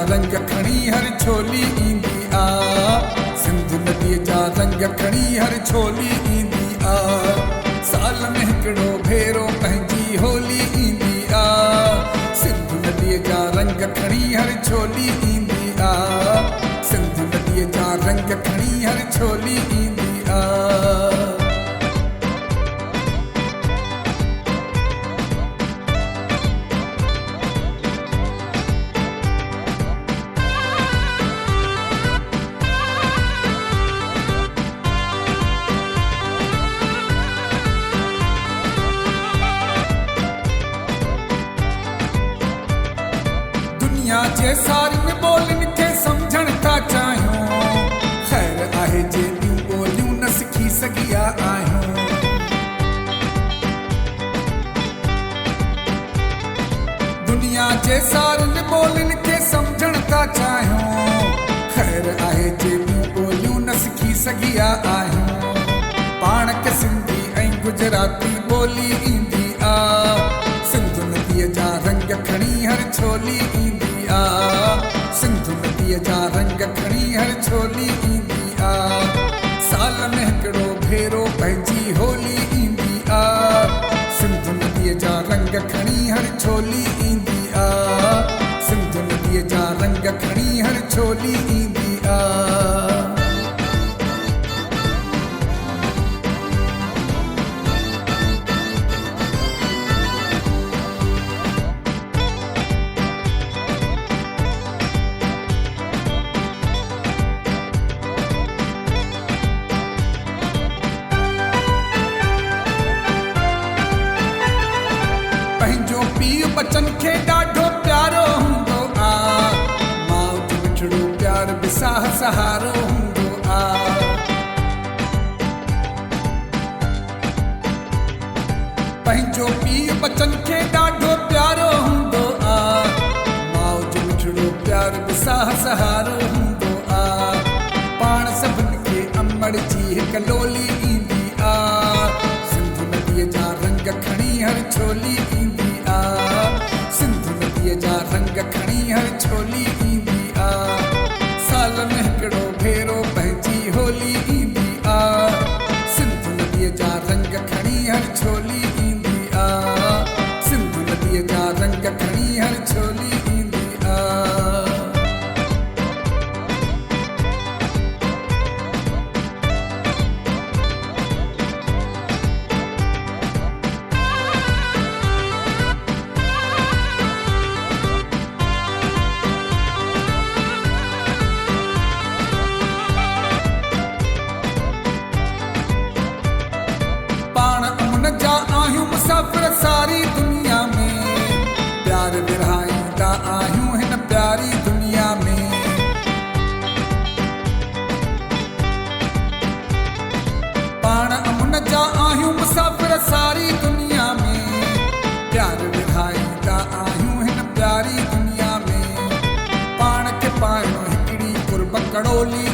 रंग खणी हर छोली ईंदी आ, सिंधु नदीअ जा रंग खणी हर छोली ईंदी आ। साल में हिकिड़ो भेरो पंहिंजी होली ईंदी आ, सिंधु नदीअ जा रंग खणी हर छोली ईंदी आ, सिंधु नदीअ जा रंग खणी हर छोली ईंदी आ। दुनिया जे सारियुनि ॿोलियुनि खे सम्झण था चाहियूं, ख़ैर आहे जे ॿियूं ॿोलियूं न सिखी सघिया आहियूं। दुनिया जे सारियुनि ॿोलियुनि खे सम्झण था चाहियूं, ख़ैर आहे जे ॿियूं ॿोलियूं न सिखी सघिया आहियूं। पाण खे सिंधी ऐं गुजराती ॿोली ईंदी आ, सिंधु नदीअ जा रंग खणी हर छोली ईंदी आ, सिंधु नदीअ जा रंग खणी हर छोली ईंदी आ। साल में हिकिड़ो भेरो पंहिंजी होली ईंदी आ, सिंधु नदीअ जा रंग खणी हर छोली ईंदी आ, सिंधु नदीअ जा रंग खणी हर छोली ईंदी आ। पंहिंजो पीउ बचन खे ॾाढो प्यारो हूंदो आ, माउ जो मिठड़ो प्यार बि साह सहारो हूंदो आ। पंहिंजो पीउ बचन खे ॾाढो प्यारो हूंदो आ, माउ जो मिठड़ो प्यार बि साह सहारो हूंदो आ। पाण सभिनी खे अमड़ जी हिकु लोली ईंदी आ, सिंधु नदीअ जा रंग खणी हर छोली ईंदी आ, सिंधु नदीअ जा रंग खणी हर छोली ईंदी आ। साल में हिकिड़ो भेरो पंहिंजी होली ईंदी आ, सिंधु नदीअ जा रंग खणी हर छोली ईंदी आ, सिंधु नदीअ जा रंग खणी हर छोली ईंदी आ। जा आहियूं मुसाफ़िर सारी दुनिया में, प्यार विरहाईंदा आहियूं हिन प्यारी दुनिया में। पाण अमुन जा आहियूं मुसाफ़िर सारी दुनिया में, प्यार विरहाईंदा आहियूं हिन प्यारी दुनिया में। पाण खे पाइणो हिकिड़ी कुर्ब कड़ोली